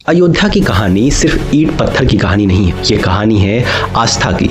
अयोध्या की कहानी सिर्फ ईंट पत्थर की कहानी नहीं है, ये कहानी है आस्था की,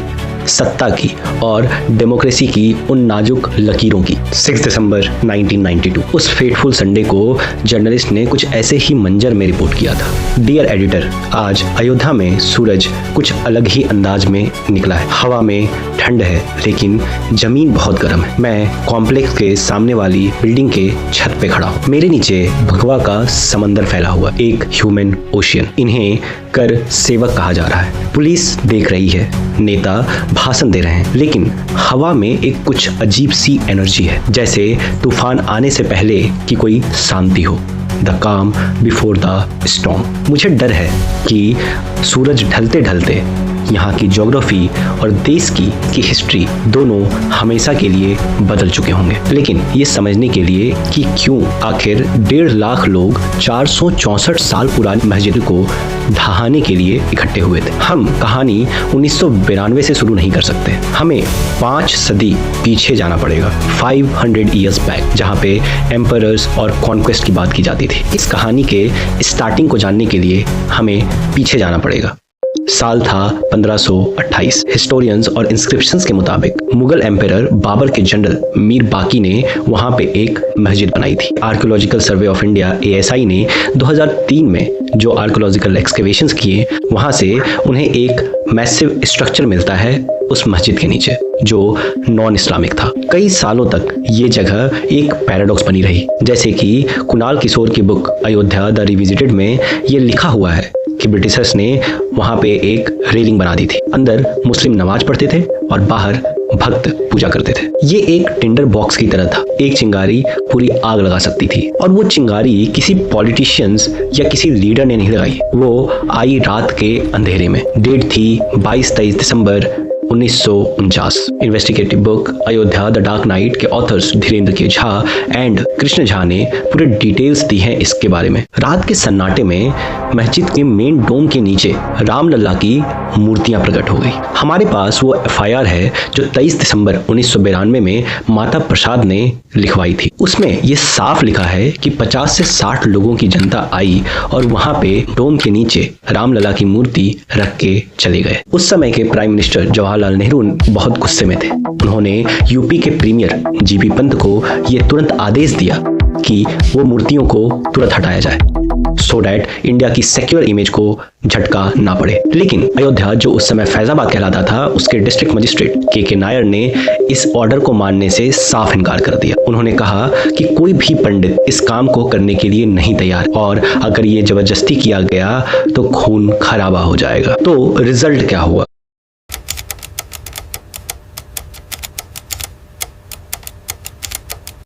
सत्ता की और डेमोक्रेसी की उन नाजुक लकीरों की। 6 दिसंबर 1992 उस फेटफुल संडे को जर्नलिस्ट ने कुछ ऐसे ही मंजर में रिपोर्ट किया था। डियर एडिटर, आज अयोध्या में सूरज कुछ अलग ही अंदाज में निकला है। हवा में ठंड है लेकिन जमीन बहुत गर्म है। मैं कॉम्प्लेक्स के सामने वाली बिल्डिंग के छत पे खड़ा हूँ। मेरे नीचे भगवा का समंदर फैला हुआ, एक ह्यूमन ओशियन। इन्हें कर सेवक कहा जा रहा है। पुलिस देख रही है, नेता भाषण दे रहे हैं, लेकिन हवा में एक कुछ अजीब सी एनर्जी है, जैसे तूफान आने से पहले कि कोई शांति हो। द काम बिफोर द स्टॉर्म। मुझे डर है कि सूरज ढलते ढलते यहाँ की ज्योग्राफी और देश की हिस्ट्री दोनों हमेशा के लिए बदल चुके होंगे। लेकिन ये समझने के लिए कि क्यों आखिर 1.5 लाख लोग 464 साल पुरानी मस्जिद को ढहाने के लिए इकट्ठे हुए थे। हम कहानी 1992 से शुरू नहीं कर सकते। हमें 5 सदी पीछे जाना पड़ेगा, 500 ईयर्स बैक, जहाँ पे एम्परर्स और कॉन्क्वेस्ट की बात की जाती थी। इस कहानी के स्टार्टिंग को जानने के लिए हमें पीछे जाना पड़ेगा। साल था 1528। हिस्टोरियंस और इंस्क्रिप्शंस के मुताबिक मुगल एम्परर बाबर के जनरल मीर बाकी ने वहां पे एक मस्जिद बनाई थी। Archaeological survey of India ASI ने 2003 में जो आर्कियोलॉजिकल एक्सकेवेशंस किए, वहां से उन्हें एक मैसिव स्ट्रक्चर मिलता है उस मस्जिद के नीचे, जो नॉन इस्लामिक था। कई सालों तक ये जगह एक पैराडॉक्स बनी रही, जैसे कि कुणाल किशोर की बुक अयोध्या द रिविजिटेड में ये लिखा हुआ है कि ब्रिटिशर्स ने वहां पे एक रेलिंग बना दी थी। अंदर मुस्लिम नमाज पढ़ते थे और बाहर भक्त पूजा करते थे। ये एक टिंडर बॉक्स की तरह था। एक चिंगारी पूरी आग लगा सकती थी, और वो चिंगारी किसी पॉलिटिशियंस या किसी लीडर ने नहीं लगाई। वो आई रात के अंधेरे में। डेट थी 22-23 दिसंबर 1949। Investigative book Ayodhya the dark night के ऑथर्स धीरेन्द्र के झा एंड कृष्ण झा ने पूरे डिटेल्स दी हैं इसके बारे में। रात के सन्नाटे में मस्जिद के मेन डोम के नीचे रामलला की मूर्तियां प्रकट हो गई। हमारे पास वो FIR है जो 23 दिसंबर 1992 में माता प्रसाद ने लिखवाई थी। उसमें ये साफ लिखा है कि 50 से 60 लोगों की जनता आई और वहां पे डोम के नीचे रामलला की मूर्ति रख के चले गए। उस समय के प्राइम मिनिस्टर जवाहरलाल नेहरू बहुत गुस्से में थे। उन्होंने यूपी के प्रीमियर GP पंत को ये तुरंत आदेश दिया कि वो मूर्तियों को तुरंत हटाया जाए, सो डैट इंडिया की सेक्युलर इमेज को झटका ना पड़े। लेकिन अयोध्या, जो उस समय फैजाबाद कहलाता था, उसके डिस्ट्रिक्ट मजिस्ट्रेट KK नायर ने इस ऑर्डर को मानने से साफ इनकार कर दिया। उन्होंने कहा कि कोई भी पंडित इस काम को करने के लिए नहीं तैयार, और अगर ये जबरदस्ती किया गया तो खून खराबा हो जाएगा। तो रिजल्ट क्या हुआ?